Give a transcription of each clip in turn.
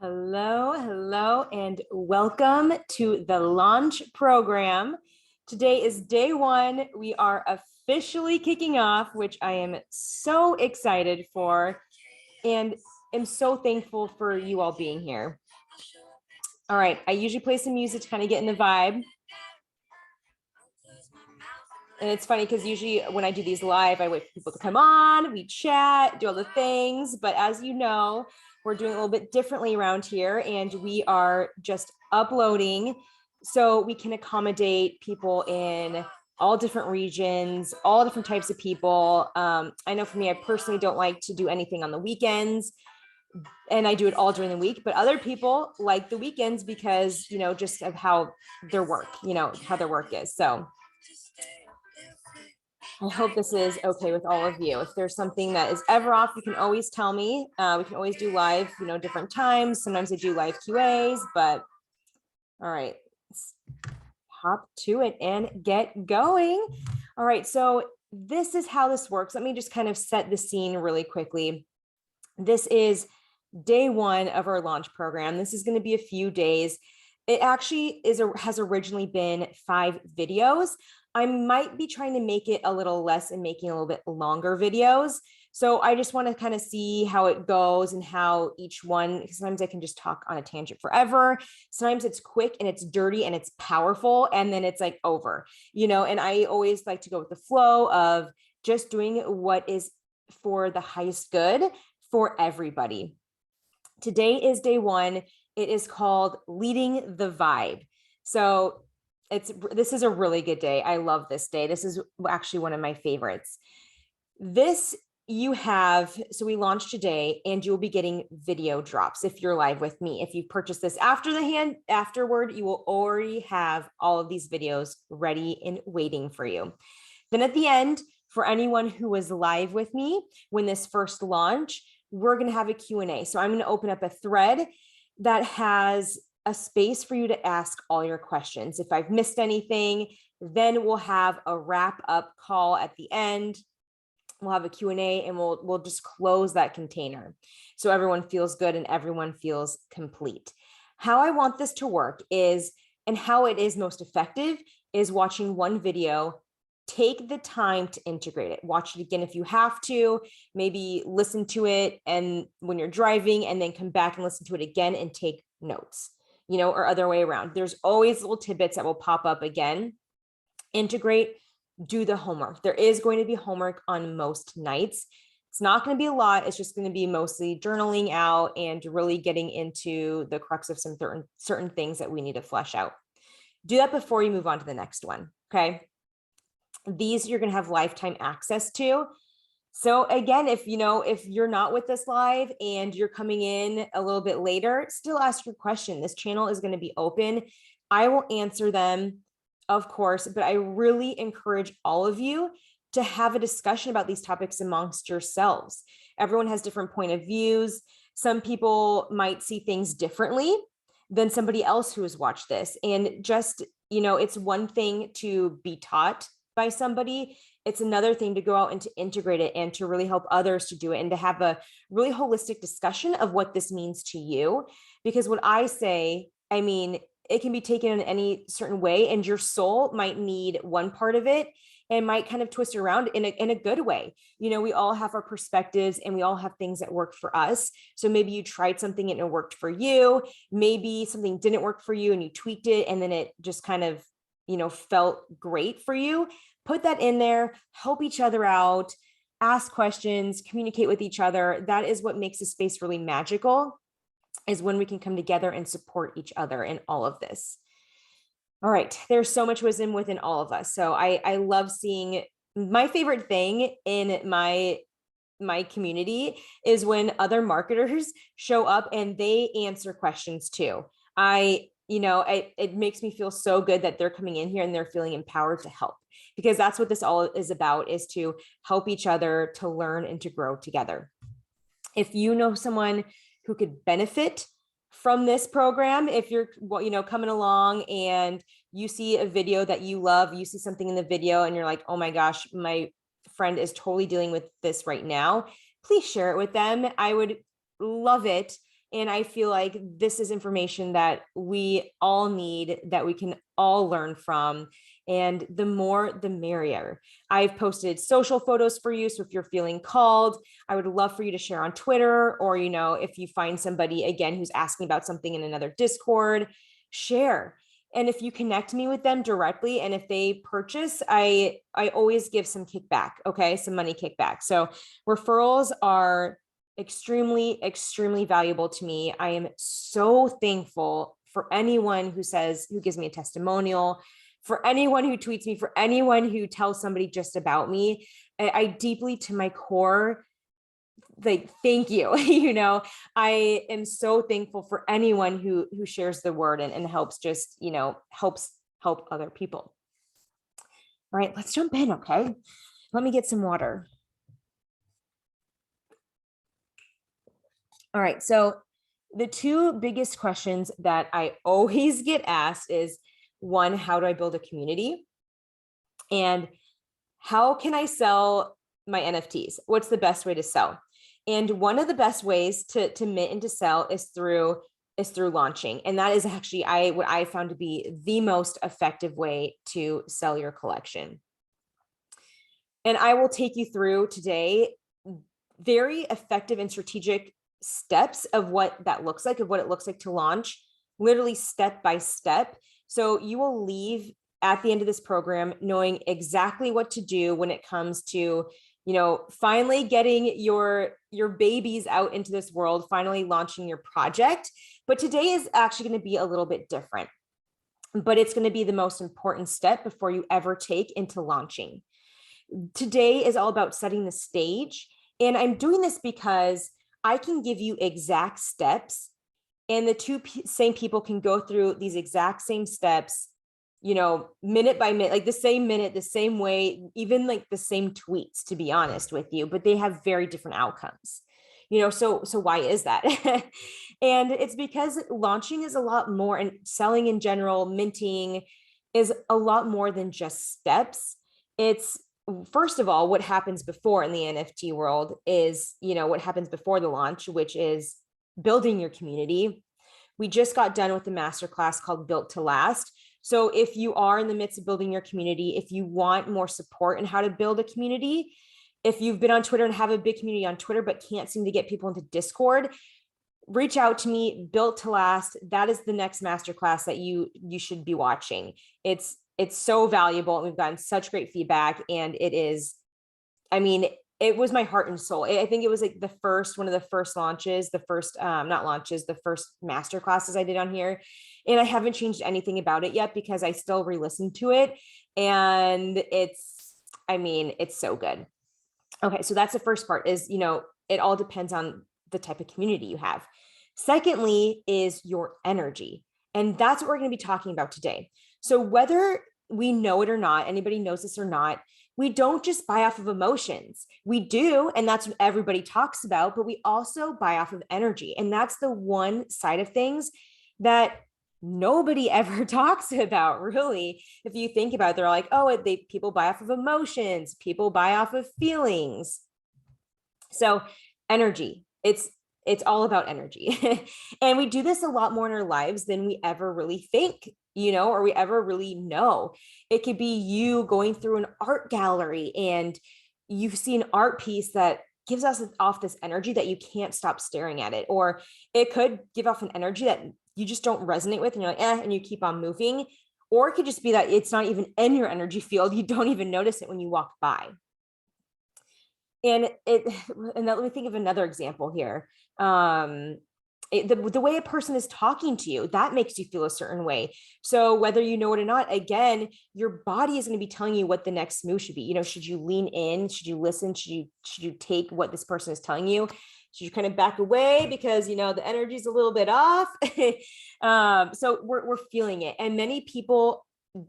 Hello, hello, and welcome to the launch program. Today is day one. We are officially kicking off, which I am so excited for, and am so thankful for you all being here. All right, I usually play some music to kind of get in the vibe. And it's funny because usually when I do these live, I wait for people to come on, we chat, do all the things. But as you know, we're doing a little bit differently around here, and we are just uploading so we can accommodate people in all different regions, all different types of people. I know for me, I personally don't like to do anything on the weekends, and I do it all during the week, but other people like the weekends because, just of how their work, how their work is. So I hope this is okay with all of you. If there's something that is ever off, you can always tell me. We can always do live, different times. Sometimes I do live QAs, but all right, let's hop to it and get going. All right, so this is how this works. Let me just kind of set the scene really quickly. This is day one of our launch program. This is going to be a few days. It actually has originally been 5 videos. I might be trying to make it a little less and making a little bit longer videos. So I just want to kind of see how it goes and how each one, sometimes I can just talk on a tangent forever. Sometimes it's quick and it's dirty and it's powerful and then it's like over, and I always like to go with the flow of just doing what is for the highest good for everybody. Today is day one. It is called Leading the Vibe. So this is a really good day. I love this day. This is actually one of my favorites. So we launched today and you'll be getting video drops if you're live with me. If you purchase this afterward, you will already have all of these videos ready and waiting for you. Then at the end, for anyone who was live with me when this first launched, we're going to have a Q&A. So I'm going to open up a thread that has a space for you to ask all your questions. If I've missed anything, then we'll have a wrap up call at the end. We'll have a Q&A and we'll just close that container so everyone feels good and everyone feels complete. How I want this to work is, and how it is most effective, is watching one video. Take the time to integrate it. Watch it again if you have to, maybe listen to it and when you're driving, and then come back and listen to it again and take notes, or other way around. There's always little tidbits that will pop up again. Integrate, do the homework. There is going to be homework on most nights. It's not going to be a lot. It's just going to be mostly journaling out and really getting into the crux of some certain things that we need to flesh out. Do that before you move on to the next one. Okay. These you're going to have lifetime access to. So again, if you're not with us live and you're coming in a little bit later, still ask your question. This channel is going to be open. I will answer them, of course, but I really encourage all of you to have a discussion about these topics amongst yourselves. Everyone has different point of views. Some people might see things differently than somebody else who has watched this. And just, it's one thing to be taught by somebody. It's another thing to go out and to integrate it and to really help others to do it and to have a really holistic discussion of what this means to you. Because what I say, it can be taken in any certain way, and your soul might need one part of it and might kind of twist it around in a good way. We all have our perspectives and we all have things that work for us. So maybe you tried something and it worked for you. Maybe something didn't work for you and you tweaked it and then it just kind of felt great for you. Put that in there, help each other out, ask questions, communicate with each other. That is what makes the space really magical, is when we can come together and support each other in all of this. All right, there's so much wisdom within all of us. So I love seeing, my favorite thing in my community is when other marketers show up and they answer questions too. It makes me feel so good that they're coming in here and they're feeling empowered to help, because that's what this all is about, is to help each other to learn and to grow together. If you know someone who could benefit from this program, if you're, coming along and you see a video that you love, you see something in the video and you're like, oh my gosh, my friend is totally dealing with this right now, please share it with them. I would love it. And I feel like this is information that we all need, that we can all learn from. And the more, the merrier. I've posted social photos for you. So if you're feeling called, I would love for you to share on Twitter, or, if you find somebody again who's asking about something in another Discord, share. And if you connect me with them directly, and if they purchase, I always give some kickback. Okay. Some money kickback. So referrals are extremely, extremely valuable to me. I am so thankful for anyone who gives me a testimonial, for anyone who tweets me, for anyone who tells somebody just about me. I deeply, to my core, like, thank you. I am so thankful for anyone who shares the word and helps help other people. All right, let's jump in. Okay. Let me get some water. All right. So the two biggest questions that I always get asked is, one, how do I build a community? And how can I sell my NFTs? What's the best way to sell? And one of the best ways to mint and to sell is through launching. And that is actually what I found to be the most effective way to sell your collection. And I will take you through today very effective and strategic steps of what that looks like, of what it looks like to launch, literally step by step. So you will leave at the end of this program knowing exactly what to do when it comes to, finally getting your babies out into this world, finally launching your project. But today is actually going to be a little bit different, but it's going to be the most important step before you ever take into launching. Today is all about setting the stage. And I'm doing this because I can give you exact steps, and the same people can go through these exact same steps, minute by minute, like the same minute, the same way, even like the same tweets, to be honest with you, but they have very different outcomes. So why is that? And it's because launching is a lot more, and selling in general, minting is a lot more than just steps. It's, first of all, what happens before in the NFT world is, what happens before the launch, which is building your community. We just got done with the masterclass called Built to Last. So if you are in the midst of building your community, if you want more support in how to build a community, if you've been on Twitter and have a big community on Twitter, but can't seem to get people into Discord, reach out to me. Built to Last. That is the next masterclass that you should be watching. It's so valuable. And we've gotten such great feedback. And it is, it was my heart and soul. I think it was like one of the first launches, the first master classes I did on here. And I haven't changed anything about it yet because I still re-listen to it. And it's so good. Okay. So that's the first part is, it all depends on the type of community you have. Secondly is your energy. And that's what we're going to be talking about today. So whether we know it or not, anybody knows this or not, we don't just buy off of emotions. We do, and that's what everybody talks about, but we also buy off of energy. And that's the one side of things that nobody ever talks about, really. If you think about it, they're like, oh, people buy off of emotions, people buy off of feelings. So energy, it's all about energy. And we do this a lot more in our lives than we ever really think, or we ever really know. It could be you going through an art gallery and you see an art piece that gives us off this energy that you can't stop staring at it. Or it could give off an energy that you just don't resonate with and you're like, and you keep on moving. Or it could just be that it's not even in your energy field. You don't even notice it when you walk by. And let me think of another example here. The way a person is talking to you, that makes you feel a certain way. So whether you know it or not, again, your body is going to be telling you what the next move should be. Should you lean in? Should you listen? Should you take what this person is telling you? Should you kind of back away because, the energy is a little bit off? So we're feeling it. And many people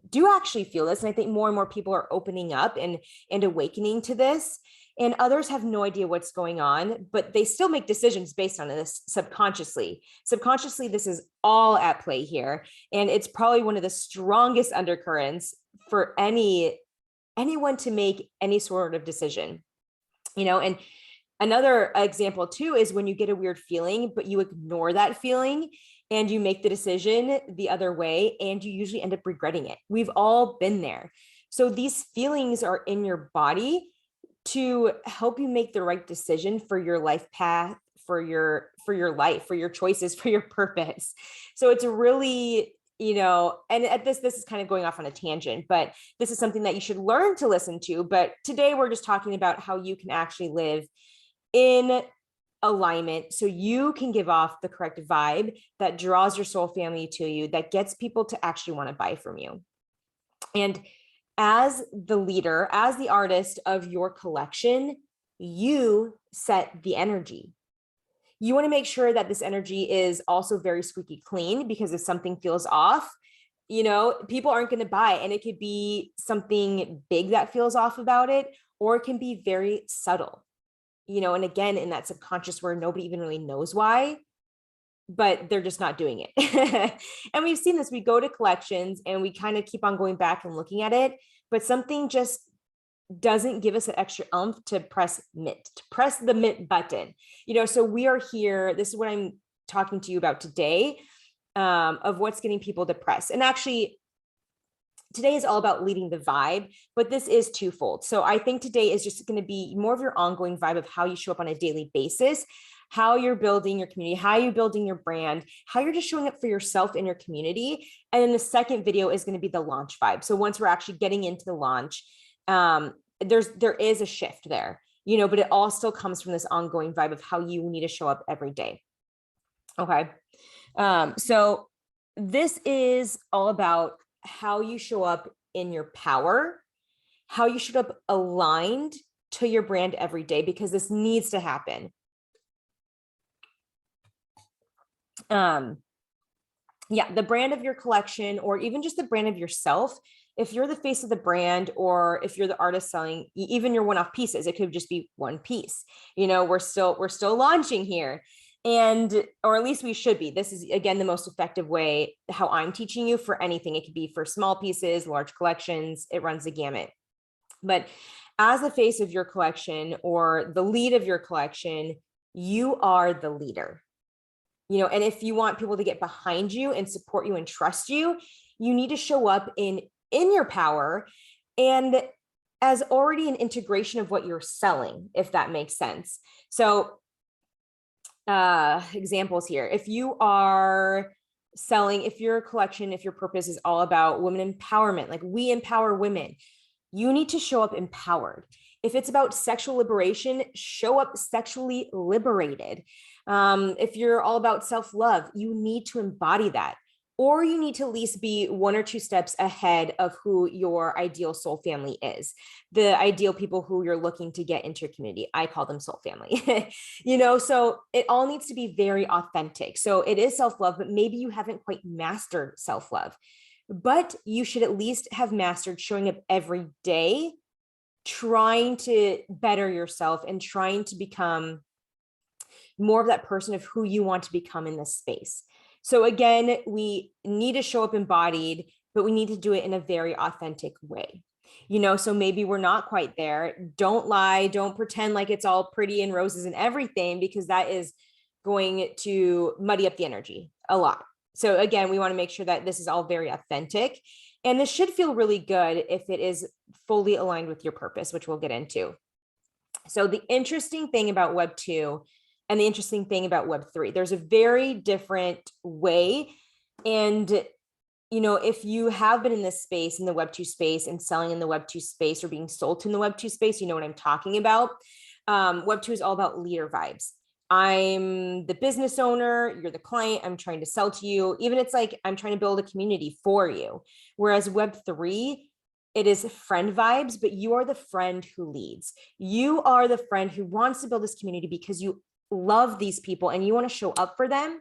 do actually feel this. And I think more and more people are opening up and awakening to this. And others have no idea what's going on, but they still make decisions based on this subconsciously. Subconsciously, this is all at play here. And it's probably one of the strongest undercurrents for anyone to make any sort of decision, and Another example too is when you get a weird feeling, but you ignore that feeling and you make the decision the other way, and you usually end up regretting it. We've all been there. So these feelings are in your body to help you make the right decision for your life path, for your life, for your choices, for your purpose. So it's really, and at this is kind of going off on a tangent, but this is something that you should learn to listen to. But today we're just talking about how you can actually live in alignment so you can give off the correct vibe that draws your soul family to you, that gets people to actually want to buy from you. And as the leader, as the artist of your collection, you set the energy. You want to make sure that this energy is also very squeaky clean, because if something feels off, people aren't going to buy. And it could be something big that feels off about it, or it can be very subtle, and again, in that subconscious where nobody even really knows why, but they're just not doing it. And we've seen this. We go to collections and we kind of keep on going back and looking at it, but something just doesn't give us an extra oomph to press the mint button. So we are here. This is what I'm talking to you about today, of what's getting people to press. And actually, today is all about leading the vibe, but this is twofold. So I think today is just going to be more of your ongoing vibe of how you show up on a daily basis, how you're building your community, how you're building your brand, how you're just showing up for yourself and your community. And then the second video is going to be the launch vibe. So once we're actually getting into the launch, there is a shift there, but it all still comes from this ongoing vibe of how you need to show up every day. Okay. So this is all about how you show up in your power, how you show up aligned to your brand every day, because this needs to happen. The brand of your collection, or even just the brand of yourself. If you're the face of the brand, or if you're the artist selling even your one-off pieces, it could just be one piece. We're still launching here. Or at least we should be. This is, again, the most effective way, how I'm teaching you for anything. It could be for small pieces, large collections, it runs the gamut. But as the face of your collection or the lead of your collection, you are the leader. And if you want people to get behind you and support you and trust you, you need to show up in your power and as already an integration of what you're selling, if that makes sense. So examples here. If you are selling, if your collection, if your purpose is all about women empowerment, like we empower women, you need to show up empowered. If it's about sexual liberation, show up sexually liberated. If you're all about self-love, you need to embody that. Or you need to at least be one or two steps ahead of who your ideal soul family is, the ideal people who you're looking to get into your community. I call them soul family, so it all needs to be very authentic. So it is self-love, but maybe you haven't quite mastered self-love, but you should at least have mastered showing up every day, trying to better yourself and trying to become more of that person of who you want to become in this space. So again, we need to show up embodied, but we need to do it in a very authentic way. So maybe we're not quite there. Don't lie. Don't pretend like it's all pretty and roses and everything, because that is going to muddy up the energy a lot. So again, we want to make sure that this is all very authentic, and this should feel really good if it is fully aligned with your purpose, which we'll get into. So the interesting thing about Web 2 and the interesting thing about Web 3, there's a very different way. And, if you have been in this space, in the Web 2 space, and selling in the Web 2 space, or being sold to in the Web 2 space, you know what I'm talking about. Web 2 is all about leader vibes. I'm the business owner, you're the client, I'm trying to sell to you. Even it's like, I'm trying to build a community for you. Whereas Web 3, it is friend vibes, but you are the friend who leads. You are the friend who wants to build this community because you love these people and you want to show up for them,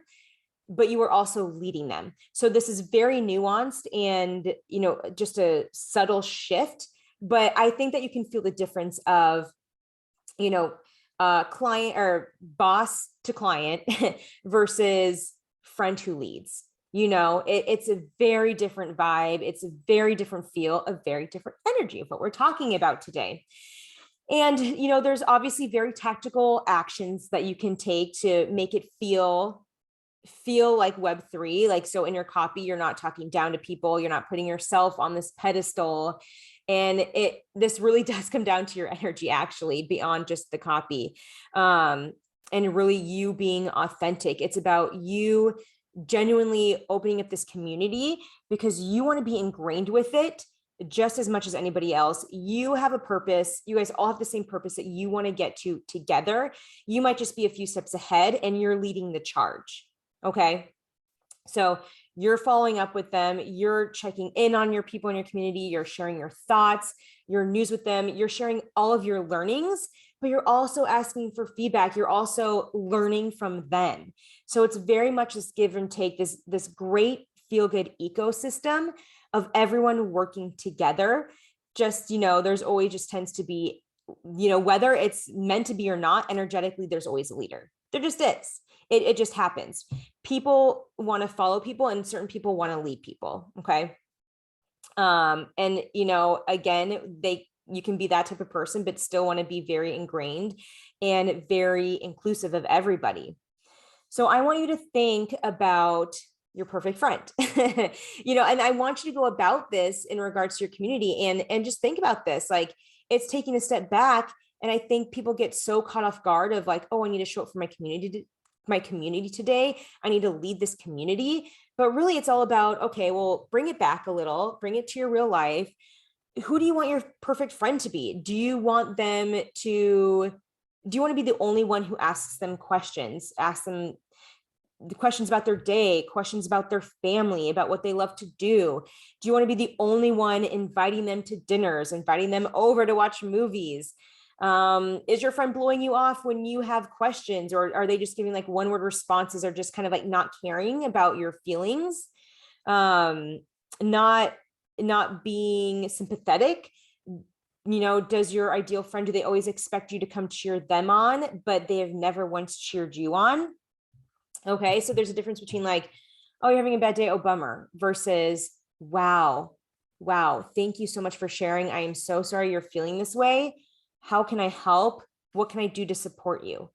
but you are also leading them. So this is very nuanced and, just a subtle shift, but I think that you can feel the difference of, client or boss to client versus friend who leads. It's a very different vibe. It's a very different feel, a very different energy of what we're talking about today. And, there's obviously very tactical actions that you can take to make it feel like Web3. Like, so in your copy, you're not talking down to people, you're not putting yourself on this pedestal. And this really does come down to your energy, actually, beyond just the copy. And really you being authentic. It's about you genuinely opening up this community because you want to be ingrained with it just as much as anybody else. You have a purpose. You guys all have the same purpose that you want to get to together. You might just be a few steps ahead and you're leading the charge. Okay. So you're following up with them. You're checking in on your people in your community. You're sharing your thoughts, your news with them. You're sharing all of your learnings, but you're also asking for feedback. You're also learning from them. So it's very much this give and take, this great feel-good ecosystem of everyone working together. Just, there's always just tends to be, whether it's meant to be or not, energetically, there's always a leader. There just is. It just happens. People want to follow people and certain people want to lead people. Okay. And, again, you can be that type of person, but still want to be very ingrained and very inclusive of everybody. So I want you to think about your perfect friend, and I want you to go about this in regards to your community and just think about this. Like, it's taking a step back. And I think people get so caught off guard of like, oh, I need to show up for my community today. I need to lead this community. But really it's all about, okay, well, bring it back a little, bring it to your real life. Who do you want your perfect friend to be? Do you want to be the only one who asks them questions, ask them the questions about their day, questions about their family, about what they love to do? Do you want to be the only one inviting them to dinners, inviting them over to watch movies? Is your friend blowing you off when you have questions, or are they just giving like one word responses, or just kind of like not caring about your feelings? Not being sympathetic. Does your ideal friend, do they always expect you to come cheer them on, but they have never once cheered you on? Okay. So there's a difference between like, oh, you're having a bad day, oh, bummer, versus wow, thank you so much for sharing. I am so sorry you're feeling this way. How can I help? What can I do to support you?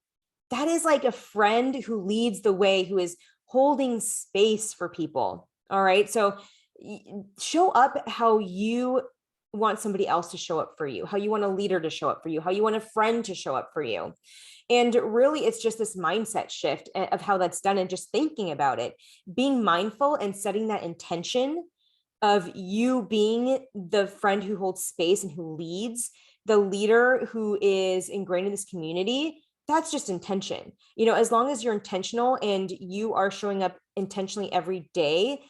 That is like a friend who leads the way, who is holding space for people. All right. So show up how you want somebody else to show up for you, how you want a leader to show up for you, how you want a friend to show up for you. And really, it's just this mindset shift of how that's done and just thinking about it, being mindful and setting that intention of you being the friend who holds space and who leads, the leader who is ingrained in this community. That's just intention. As long as you're intentional and you are showing up intentionally every day,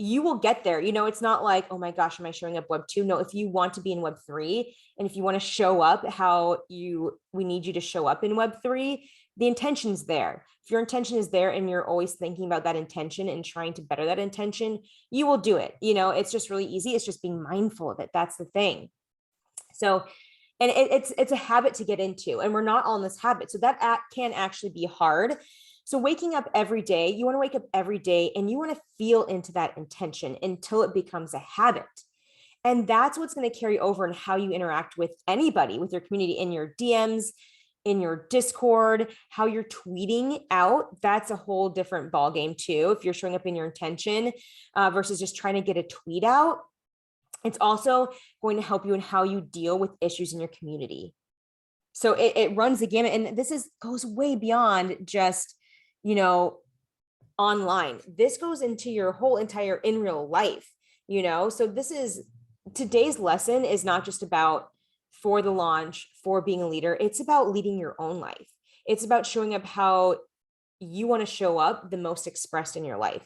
you will get there. It's not like, oh my gosh, am I showing up Web2? No, if you want to be in Web3 and if you want to show up how we need you to show up in Web3, the intention's there. If your intention is there and you're always thinking about that intention and trying to better that intention, you will do it. It's just really easy. It's just being mindful of it. That's the thing. So, and it's a habit to get into, and we're not all in this habit. So that can actually be hard. So waking up every day, you want to wake up every day and you want to feel into that intention until it becomes a habit. And that's what's going to carry over in how you interact with anybody, with your community, in your DMs, in your Discord, how you're tweeting out. That's a whole different ballgame too. If you're showing up in your intention versus just trying to get a tweet out, it's also going to help you in how you deal with issues in your community. So it runs the gamut, and this goes way beyond just online. This goes into your whole entire in real life, so today's lesson is not just about for the launch, for being a leader. It's about leading your own life. It's about showing up how you want to show up the most expressed in your life.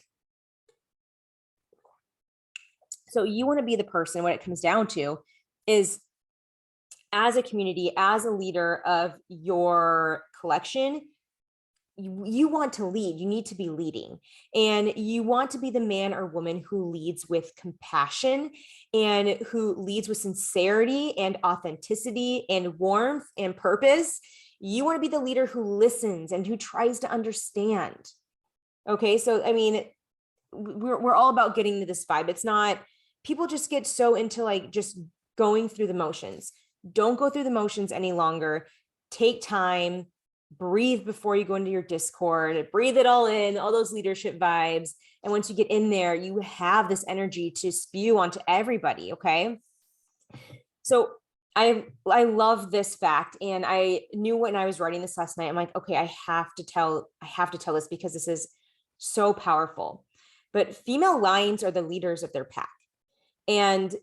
So you want to be the person, what it comes down to is, as a community, as a leader of your collection, you want to lead. You need to be leading, and you want to be the man or woman who leads with compassion and who leads with sincerity and authenticity and warmth and purpose. You want to be the leader who listens and who tries to understand. Okay. So, I mean, we're all about getting to this vibe. It's not, people just get so into like just going through the motions. Don't go through the motions any longer. Take time, breathe before you go into your Discord, breathe it all in, all those leadership vibes. And once you get in there, you have this energy to spew onto everybody. Okay. So I love this fact. And I knew when I was writing this last night, I'm like, okay, I have to tell this because this is so powerful. But female lions are the leaders of their pack. And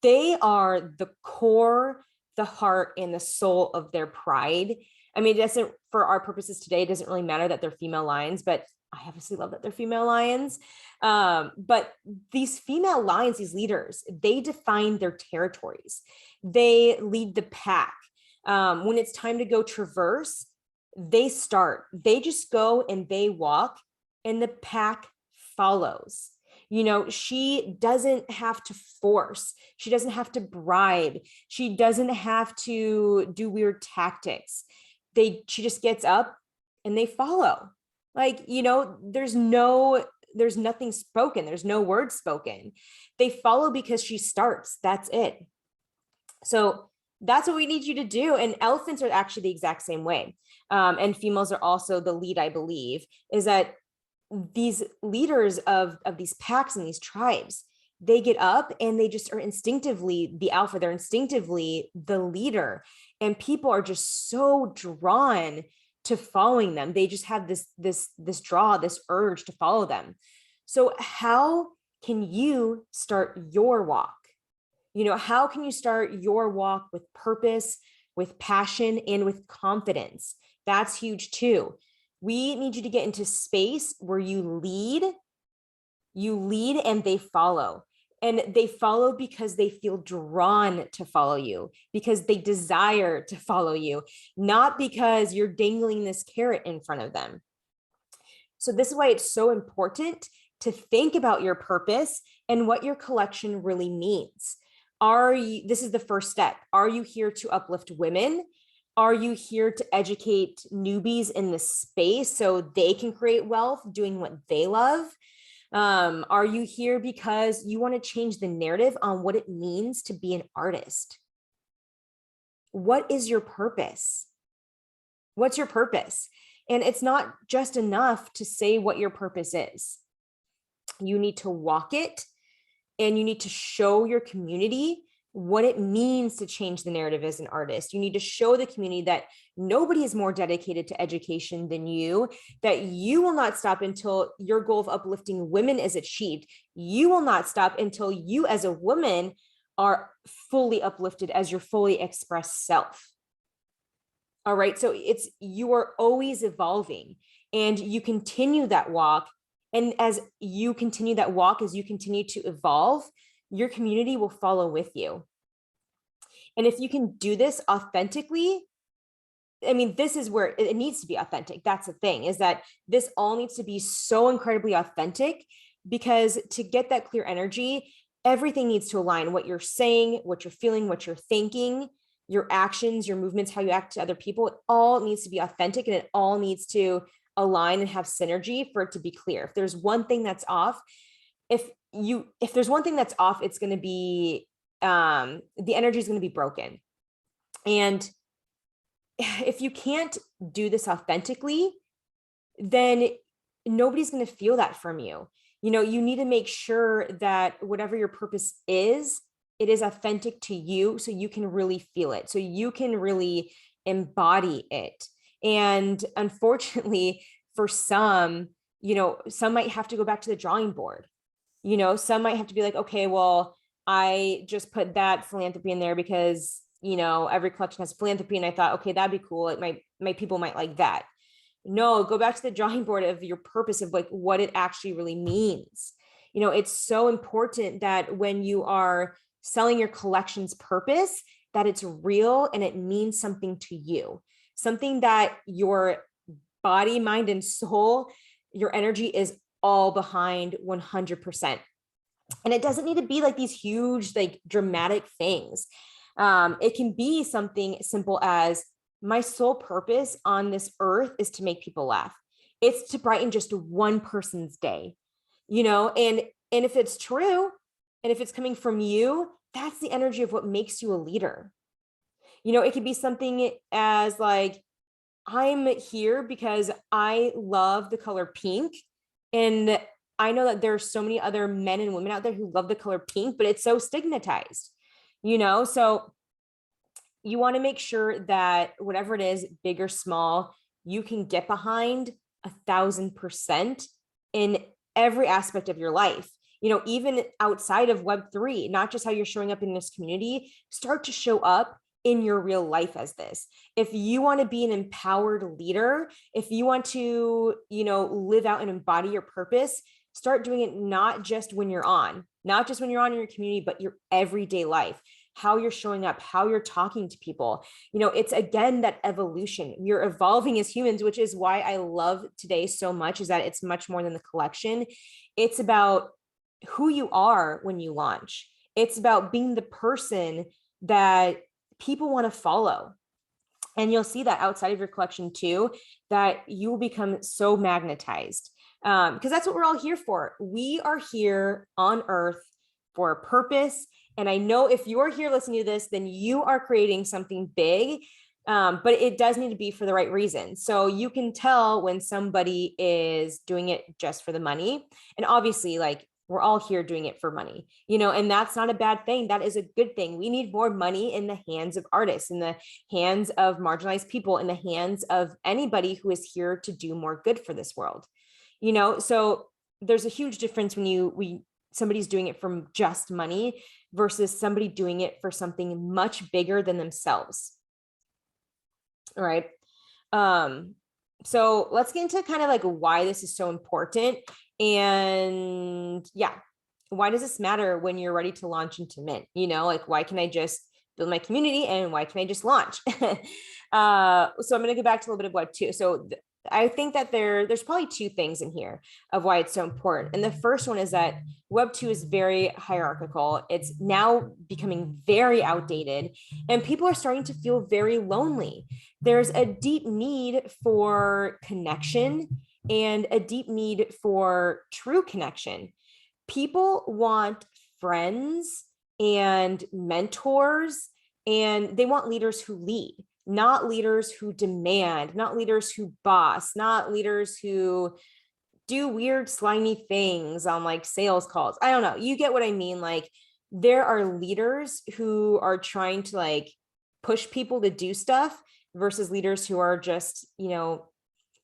they are the core, the heart, and the soul of their pride. I mean, it doesn't, for our purposes today, it doesn't really matter that they're female lions, but I obviously love that they're female lions. But these female lions, these leaders, they define their territories. They lead the pack. When it's time to go traverse, they start. They just go and they walk, and the pack follows. You know, she doesn't have to force. She doesn't have to bribe. She doesn't have to do weird tactics. She just gets up and they follow. Like, you know, there's nothing spoken. There's no word spoken. They follow because she starts. That's it. So that's what we need you to do. And elephants are actually the exact same way. And females are also the lead, I believe, is that these leaders of these packs and these tribes, they get up and they just are instinctively the alpha. They're instinctively the leader, and people are just so drawn to following them. They just have this urge to follow them. So how can you start your walk? You know, how can you start your walk with purpose, with passion, and with confidence? That's huge too. We need you to get into space where you lead and they follow. And they follow because they feel drawn to follow you, because they desire to follow you, not because you're dangling this carrot in front of them. So this is why it's so important to think about your purpose and what your collection really means. This is the first step. Are you here to uplift women? Are you here to educate newbies in this space so they can create wealth doing what they love? Are you here because you want to change the narrative on what it means to be an artist? What is your purpose? What's your purpose? And it's not just enough to say what your purpose is. You need to walk it, and you need to show your community what it means to change the narrative as an artist. You need to show the community that nobody is more dedicated to education than you, that you will not stop until your goal of uplifting women is achieved. You will not stop until you as a woman are fully uplifted as your fully expressed self. All right. So you are always evolving, and you continue that walk. And as you continue that walk, as you continue to evolve, your community will follow with you. And if you can do this authentically, I mean, this is where it needs to be authentic. That's the thing, is that this all needs to be so incredibly authentic, because to get that clear energy, everything needs to align. What you're saying, what you're feeling, what you're thinking, your actions, your movements, how you act to other people, it all needs to be authentic, and it all needs to align and have synergy for it to be clear. If there's one thing that's off, if there's one thing that's off, it's going to be, the energy is going to be broken. And if you can't do this authentically, then nobody's going to feel that from you. You know, you need to make sure that whatever your purpose is, it is authentic to you, so you can really feel it, so you can really embody it. And unfortunately, for some, you know, some might have to go back to the drawing board. You know, some might have to be like, okay, well, I just put that philanthropy in there because, you know, every collection has philanthropy, and I thought, okay, that'd be cool. My people might like that. No, go back to the drawing board of your purpose, of like what it actually really means. You know, it's so important that when you are selling your collection's purpose, that it's real and it means something to you, something that your body, mind, and soul, your energy is all behind 100%. And it doesn't need to be like these huge, like dramatic things. It can be something simple as, my sole purpose on this earth is to make people laugh. It's to brighten just one person's day, you know, and if it's true, and if it's coming from you, that's the energy of what makes you a leader. It could be something as like, I'm here because I love the color pink. And I know that there's so many other men and women out there who love the color pink, but it's so stigmatized, So you want to make sure that whatever it is, big or small, you can get behind 1,000% in every aspect of your life. Even outside of Web3, not just how you're showing up in this community, start to show up in your real life as this. If you want to be an empowered leader, if you want to, live out and embody your purpose, start doing it not just when you're on, in your community, but your everyday life, how you're showing up, how you're talking to people. It's again that evolution. You're evolving as humans, which is why I love today so much, is that it's much more than the collection. It's about who you are when you launch. It's about being the person that people want to follow. And you'll see that outside of your collection too, that you will become so magnetized, because that's what we're all here for. We are here on earth for a purpose. And I know if you're here listening to this, then you are creating something big, but it does need to be for the right reason. So you can tell when somebody is doing it just for the money. And obviously, like, we're all here doing it for money, and that's not a bad thing. That is a good thing. We need more money in the hands of artists, in the hands of marginalized people, in the hands of anybody who is here to do more good for this world. So there's a huge difference when somebody's doing it from just money versus somebody doing it for something much bigger than themselves. All right. So let's get into kind of like why this is so important. And yeah, why does this matter when you're ready to launch into Mint? Like, why can I just build my community and why can I just launch? So I'm going to go back to a little bit of Web 2. So I think that there's probably two things in here of why it's so important. And the first one is that Web 2 is very hierarchical. It's now becoming very outdated, and people are starting to feel very lonely. There's a deep need for connection and a deep need for true connection. People want friends and mentors, and they want leaders who lead, not leaders who demand, not leaders who boss, not leaders who do weird slimy things on like sales calls. I don't know. You get what I mean? Like, there are leaders who are trying to like push people to do stuff versus leaders who are just,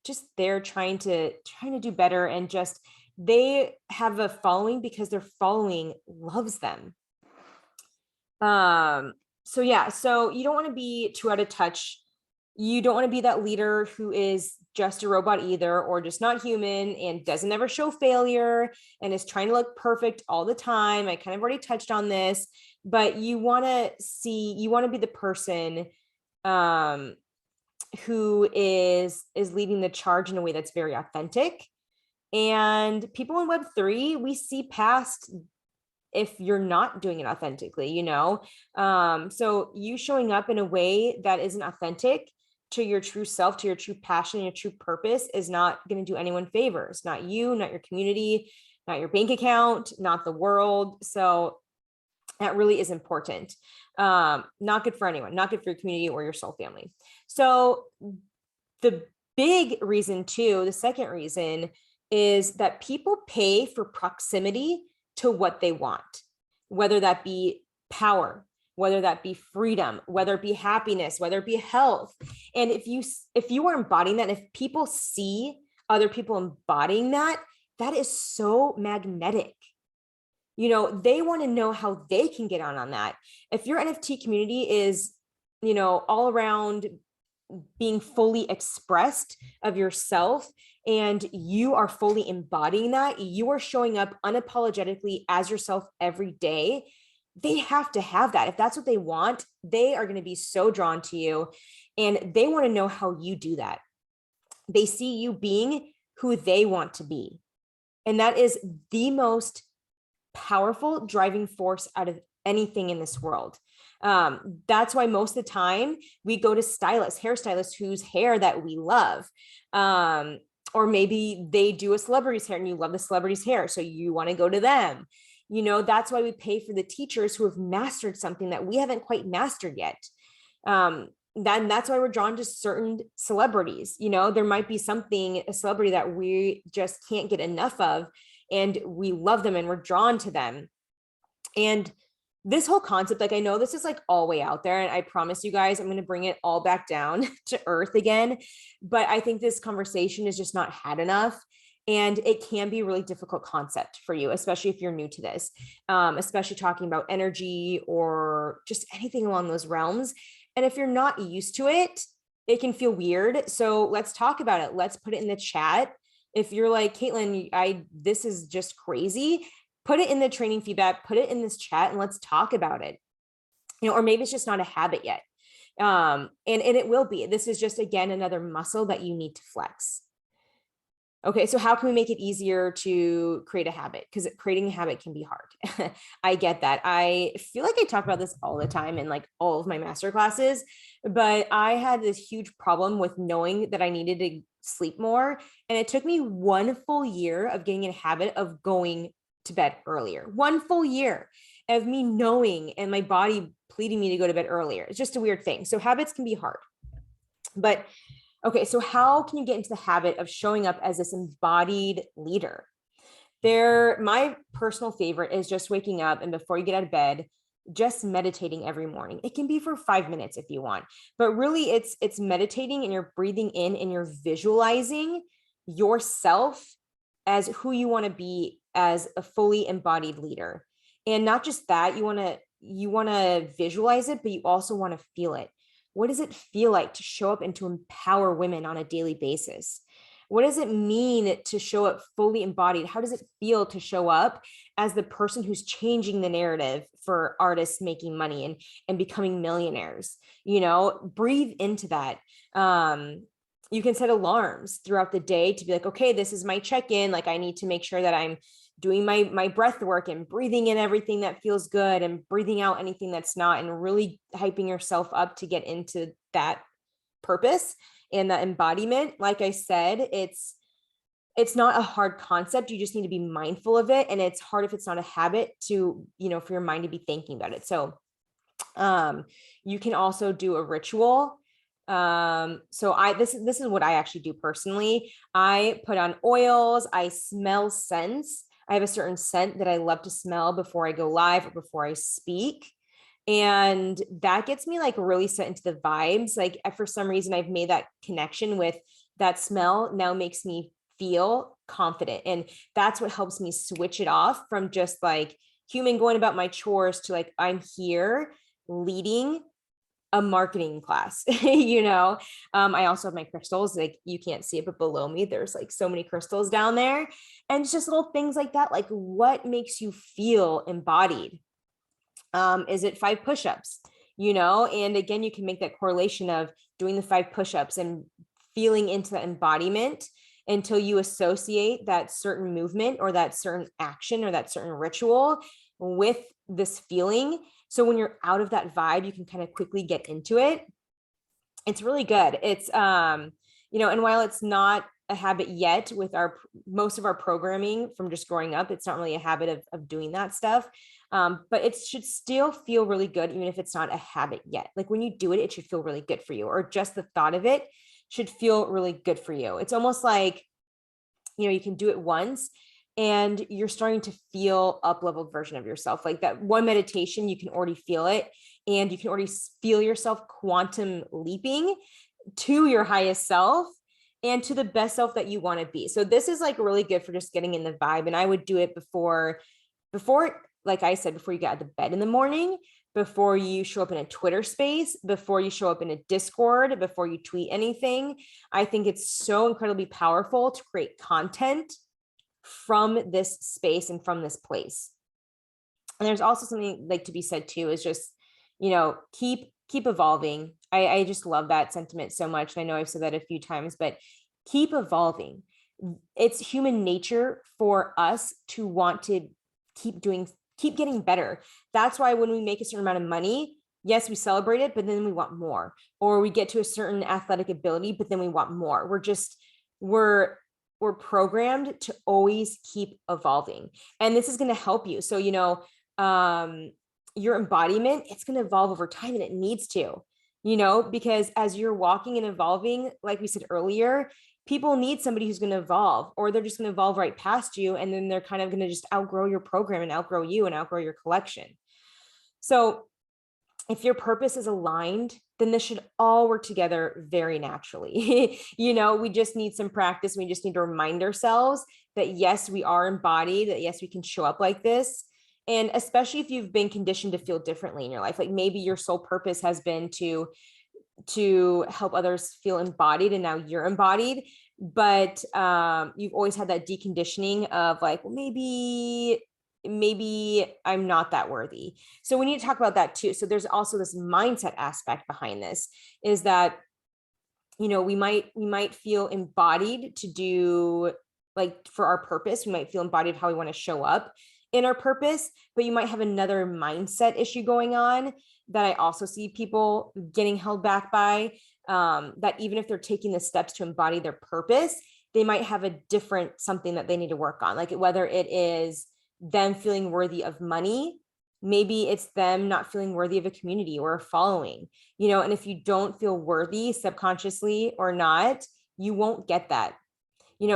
just there trying to do better, and just they have a following because their following loves them. So yeah, so you don't want to be too out of touch. You don't want to be that leader who is just a robot either, or just not human and doesn't ever show failure and is trying to look perfect all the time. I kind of already touched on this, but you want to be the person who is leading the charge in a way that's very authentic. And people in Web3, we see past if you're not doing it authentically, so you showing up in a way that isn't authentic to your true self, to your true passion, your true purpose, is not going to do anyone favors. Not you, not your community, not your bank account, not the world. So that really is important. Not good for anyone, not good for your community or your soul family. So the big reason too, the second reason, is that people pay for proximity to what they want, whether that be power, whether that be freedom, whether it be happiness, whether it be health. And if you are embodying that, if people see other people embodying that, that is so magnetic. They want to know how they can get on that. If your NFT community is, all around being fully expressed of yourself, and you are fully embodying that, you are showing up unapologetically as yourself every day, they have to have that. If that's what they want, they are going to be so drawn to you, and they want to know how you do that. They see you being who they want to be. And that is the most powerful driving force out of anything in this world. That's why most of the time we go to stylists, hairstylists whose hair that we love. Or maybe they do a celebrity's hair and you love the celebrity's hair, so you want to go to them. That's why we pay for the teachers who have mastered something that we haven't quite mastered yet. That's why we're drawn to certain celebrities. You know, there might be a celebrity that we just can't get enough of, and we love them and we're drawn to them. And this whole concept, like, I know this is like all way out there, and I promise you guys, I'm going to bring it all back down to earth again. But I think this conversation is just not had enough. And it can be a really difficult concept for you, especially if you're new to this, especially talking about energy or just anything along those realms. And if you're not used to it, it can feel weird. So let's talk about it. Let's put it in the chat. If you're like, Caitlin, this is just crazy, put it in the training feedback, put it in this chat, and let's talk about it. You know, or maybe it's just not a habit yet. And it will be. This is just, again, another muscle that you need to flex. Okay, so how can we make it easier to create a habit? Because creating a habit can be hard. I get that. I feel like I talk about this all the time in like all of my master classes, but I had this huge problem with knowing that I needed to sleep more. And it took me 1 full year of getting in a habit of going to bed earlier. 1 full year of me knowing and my body pleading me to go to bed earlier. It's just a weird thing. So habits can be hard. But okay, so how can you get into the habit of showing up as this embodied leader? My personal favorite is just waking up and before you get out of bed, just meditating every morning. It can be for 5 minutes if you want, but really it's meditating and you're breathing in and you're visualizing yourself as who you want to be as a fully embodied leader. And not just that, you want to visualize it, but you also want to feel it. What does it feel like to show up and to empower women on a daily basis? What does it mean to show up fully embodied? How does it feel to show up as the person who's changing the narrative for artists making money and becoming millionaires? You know, breathe into that. You can set alarms throughout the day to be like, okay, this is my check-in. Like, I need to make sure that I'm doing my breath work and breathing in everything that feels good and breathing out anything that's not, and really hyping yourself up to get into that purpose and that embodiment. Like I said, it's not a hard concept. You just need to be mindful of it. And it's hard if it's not a habit to, you know, for your mind to be thinking about it. So you can also do a ritual. This is what I actually do personally. I put on oils, I smell scents. I have a certain scent that I love to smell before I go live or before I speak. And that gets me like really set into the vibes. Like, for some reason, I've made that connection with that smell now makes me feel confident. And that's what helps me switch it off from just like human going about my chores to like, I'm here leading a marketing class. You know, I also have my crystals, like you can't see it, but below me, there's like so many crystals down there. And it's just little things like that. Like, what makes you feel embodied? Is it 5 push-ups, you know? And again, you can make that correlation of doing the 5 push-ups and feeling into the embodiment until you associate that certain movement or that certain action or that certain ritual with this feeling. So when you're out of that vibe, you can kind of quickly get into it. It's really good. It's, you know, and while it's not a habit yet with most of our programming from just growing up, it's not really a habit of doing that stuff. But it should still feel really good, even if it's not a habit yet. Like when you do it, it should feel really good for you, or just the thought of it should feel really good for you. It's almost like, you know, you can do it once and you're starting to feel up-leveled version of yourself. Like that one meditation, you can already feel it, and you can already feel yourself quantum leaping to your highest self and to the best self that you want to be. So this is like really good for just getting in the vibe. And I would do it before, like I said, before you get out of bed in the morning, before you show up in a Twitter space, before you show up in a Discord, before you tweet anything. I think it's so incredibly powerful to create content from this space and from this place. And there's also something like to be said too, is just, you know, keep evolving. I just love that sentiment so much. I know I've said that a few times, but keep evolving. It's human nature for us to want to keep getting better. That's why when we make a certain amount of money, yes, we celebrate it, but then we want more. Or we get to a certain athletic ability, but then we want more. We're programmed to always keep evolving. And this is going to help you. So, you know, your embodiment, it's going to evolve over time, and it needs to. because as you're walking and evolving, like we said earlier, people need somebody who's going to evolve, or they're just going to evolve right past you. And then they're kind of going to just outgrow your program and outgrow you and outgrow your collection. So if your purpose is aligned, then this should all work together very naturally. We just need some practice. We just need to remind ourselves that yes, we are embodied, that yes, we can show up like this. And especially if you've been conditioned to feel differently in your life, like maybe your sole purpose has been to help others feel embodied, and now you're embodied, but you've always had that deconditioning of like, well, maybe I'm not that worthy. So we need to talk about that too. So there's also this mindset aspect behind this, is that we might feel embodied to do, like, for our purpose. We might feel embodied how we want to show up in our purpose, but you might have another mindset issue going on that I also see people getting held back by, that even if they're taking the steps to embody their purpose, they might have a different something that they need to work on. Like whether it is them feeling worthy of money, maybe it's them not feeling worthy of a community or a following, and if you don't feel worthy subconsciously or not, you won't get that.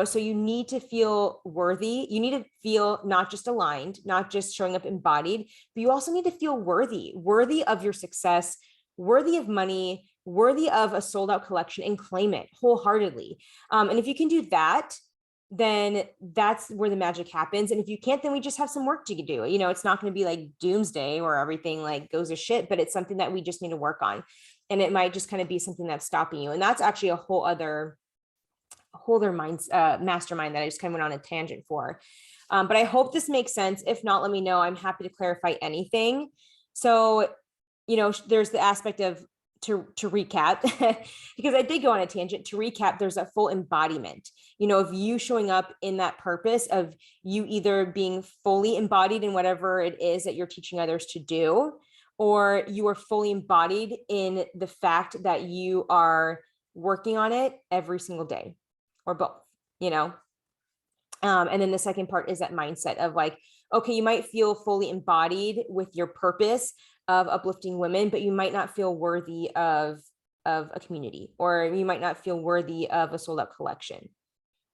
So you need to feel worthy. You need to feel not just aligned, not just showing up embodied, but you also need to feel worthy of your success, worthy of money, worthy of a sold out collection, and claim it wholeheartedly. And if you can do that, then that's where the magic happens. And if you can't, then we just have some work to do. It's not going to be like doomsday where everything like goes to shit, but it's something that we just need to work on. And it might just kind of be something that's stopping you. And that's actually a whole other mastermind that I just kind of went on a tangent for. But I hope this makes sense. If not, let me know. I'm happy to clarify anything. So, there's the aspect of to recap, because I did go on a tangent. To recap, there's a full embodiment, of you showing up in that purpose, of you either being fully embodied in whatever it is that you're teaching others to do, or you are fully embodied in the fact that you are working on it every single day, or both, and then the second part is that mindset of like, okay, you might feel fully embodied with your purpose of uplifting women, but you might not feel worthy of a community, or you might not feel worthy of a sold out collection,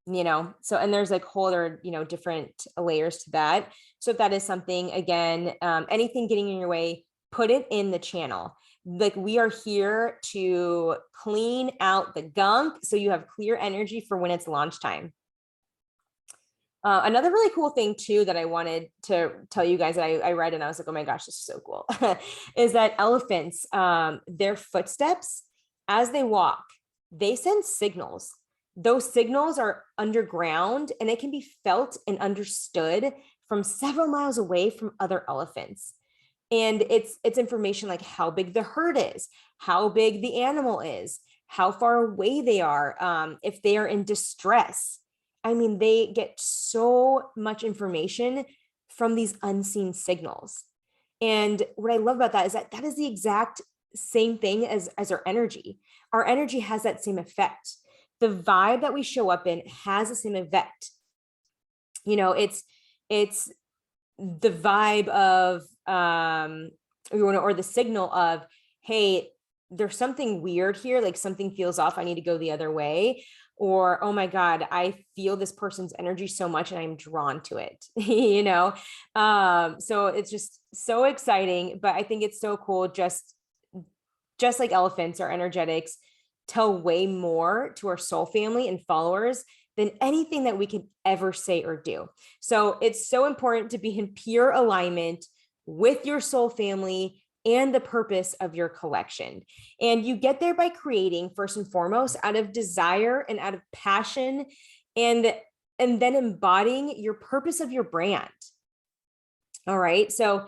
so, and there's like whole other, different layers to that. So if that is something, again, anything getting in your way, put it in the channel. Like, we are here to clean out the gunk so you have clear energy for when it's launch time. Another really cool thing too that I wanted to tell you guys that I read, and I was like, oh my gosh, this is so cool, is that elephants, their footsteps as they walk, they send signals. Those signals are underground, and it can be felt and understood from several miles away from other elephants. And it's information like how big the herd is, how big the animal is, how far away they are, if they are in distress. I mean, they get so much information from these unseen signals. And what I love about that is that that is the exact same thing as our energy. Our energy has that same effect. The vibe that we show up in has the same effect. It's the vibe of, or the signal of, hey, there's something weird here, like something feels off, I need to go the other way. Or, oh my God, I feel this person's energy so much and I'm drawn to it, so it's just so exciting. But I think it's so cool. Just like elephants, our energetics tell way more to our soul family and followers than anything that we could ever say or do. So it's so important to be in pure alignment with your soul family and the purpose of your collection. And you get there by creating, first and foremost, out of desire and out of passion, and then embodying your purpose of your brand. All right. So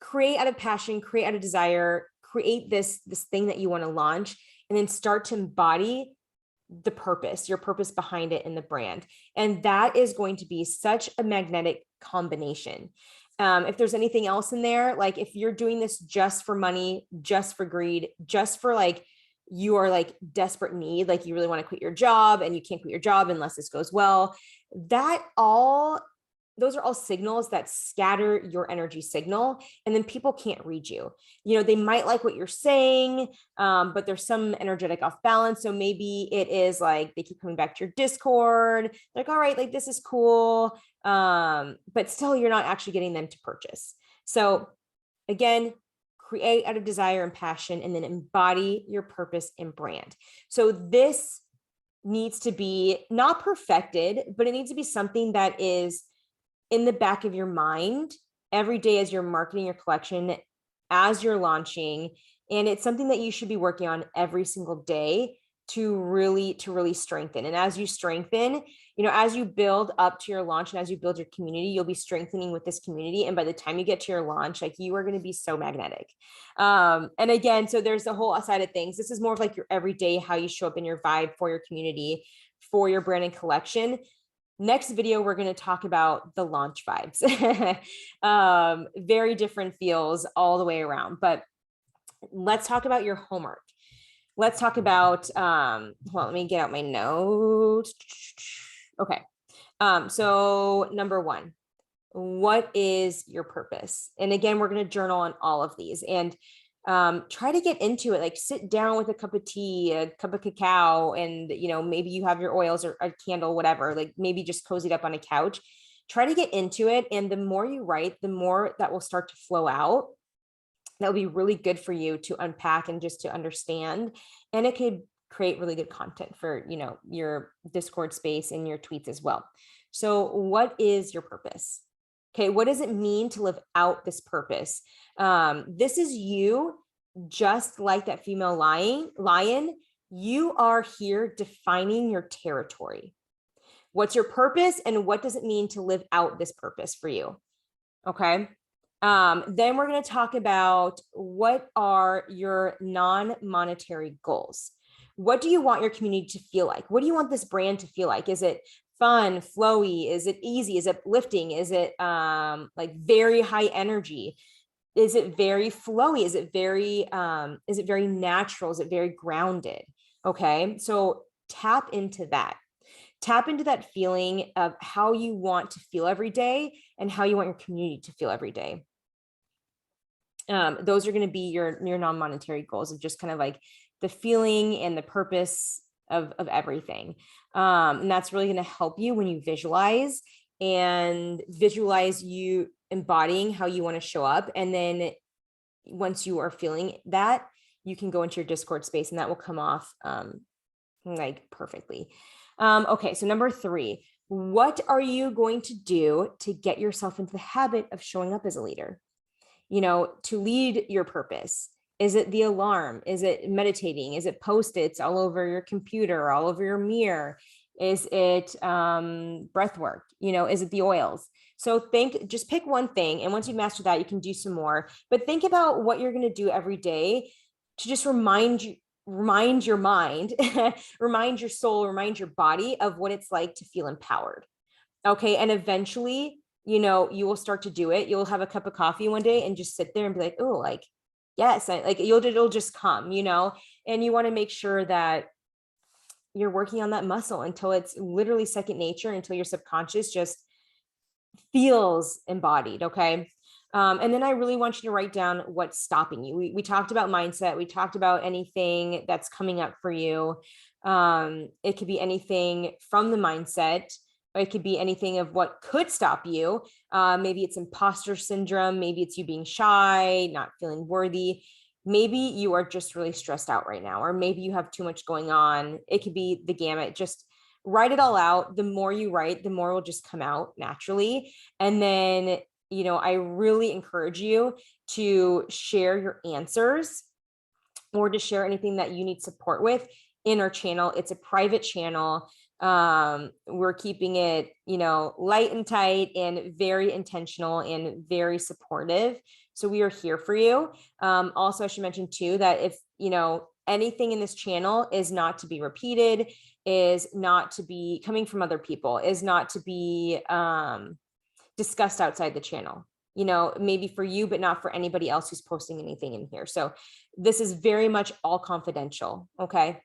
create out of passion, create out of desire, create this thing that you want to launch, and then start to embody the purpose, your purpose behind it in the brand. And that is going to be such a magnetic combination. If there's anything else in there, like if you're doing this just for money, just for greed, just for like, you are like desperate need, like you really want to quit your job and you can't quit your job unless this goes well, that all those are all signals that scatter your energy signal, and then people can't read you. You know, they might like what you're saying, but there's some energetic off balance. So maybe it is like they keep coming back to your Discord, like, all right, like this is cool, but still you're not actually getting them to purchase. So again, create out of desire and passion, and then embody your purpose and brand. So this needs to be not perfected, but it needs to be something that is in the back of your mind every day as you're marketing your collection, as you're launching. And it's something that you should be working on every single day to really strengthen. And as you strengthen, you know, as you build up to your launch and as you build your community, you'll be strengthening with this community. And by the time you get to your launch, like, you are going to be so magnetic. And again, so there's the whole side of things. This is more of like your everyday, how you show up in your vibe for your community, for your brand and collection. Next video, we're going to talk about the launch vibes. Very different feels all the way around, but let's talk about your homework. Let's talk about, well, let me get out my notes. Okay. So number one, what is your purpose? And again, we're going to journal on all of these, and try to get into it. Like, sit down with a cup of tea, a cup of cacao, and, you know, maybe you have your oils or a candle, whatever, like maybe just cozied up on a couch. Try to get into it. And the more you write, the more that will start to flow out. That'll be really good for you to unpack and just to understand. And it could create really good content for, you know, your Discord space and your tweets as well. So what is your purpose? Okay, what does it mean to live out this purpose? This is you, just like that female lion. You are here defining your territory. What's your purpose, and what does it mean to live out this purpose for you? Okay. Then we're going to talk about what are your non-monetary goals. What do you want your community to feel like? What do you want this brand to feel like? Is it fun, flowy? Is it easy? Is it uplifting? Is it like very high energy? Is it very flowy? Is it very natural? Is it very grounded? Okay, so tap into that. Tap into that feeling of how you want to feel every day and how you want your community to feel every day. Those are going to be your non-monetary goals of just kind of like the feeling and the purpose of everything. And that's really going to help you when you visualize you embodying how you want to show up. And then once you are feeling that, you can go into your Discord space and that will come off like perfectly. Okay, so number 3, what are you going to do to get yourself into the habit of showing up as a leader? You know, to lead your purpose. Is it the alarm? Is it meditating? Is it Post-its all over your computer, all over your mirror? Is it breath work? You know, is it the oils? So just pick one thing. And once you master that, you can do some more, but think about what you're going to do every day to just remind your mind, remind your soul, remind your body of what it's like to feel empowered. Okay. And eventually, you know, you will start to do it. You'll have a cup of coffee one day and just sit there and be like, oh, like, yes, like it'll just come, you know, and you want to make sure that you're working on that muscle until it's literally second nature, until your subconscious just feels embodied. Okay. And then I really want you to write down what's stopping you. We talked about mindset. We talked about anything that's coming up for you. It could be anything from the mindset. It could be anything of what could stop you. Maybe it's imposter syndrome. Maybe it's you being shy, not feeling worthy. Maybe you are just really stressed out right now, or maybe you have too much going on. It could be the gamut. Just write it all out. The more you write, the more will just come out naturally. And then, you know, I really encourage you to share your answers or to share anything that you need support with in our channel. It's a private channel. We're keeping it, you know, light and tight and very intentional and very supportive. So we are here for you. Also, I should mention too, that if, you know, anything in this channel is not to be repeated, is not to be coming from other people, is not to be discussed outside the channel, you know, maybe for you, but not for anybody else who's posting anything in here. So this is very much all confidential. Okay.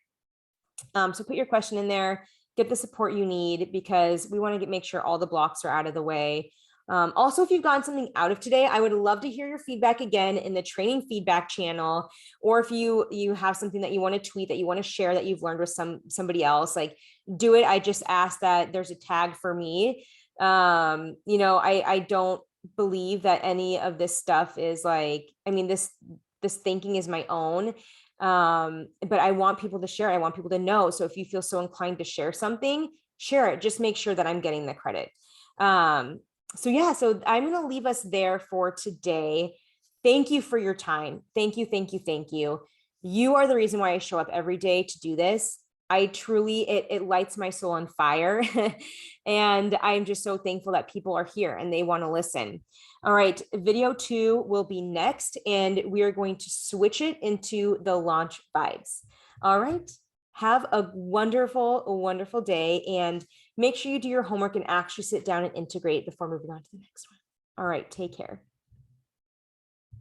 So put your question in there. get the support you need, because we want to make sure all the blocks are out of the way. Also, if you've gotten something out of today, I would love to hear your feedback again in the training feedback channel, or if you have something that you want to tweet, that you want to share, that you've learned with somebody else, like, do it. I just ask that there's a tag for me. I don't believe that any of this stuff is like, I mean, this thinking is my own. But I want people to share. I want people to know. So if you feel so inclined to share something, share it. Just make sure that I'm getting the credit. So yeah, so I'm going to leave us there for today. Thank you for your time. Thank you, thank you, thank you. You are the reason why I show up every day to do this. I truly, it lights my soul on fire. And I'm just so thankful that people are here and they want to listen. All right, video 2 will be next, and we are going to switch it into the launch vibes. All right, have a wonderful, wonderful day, and make sure you do your homework and actually sit down and integrate before moving on to the next one. All right, take care.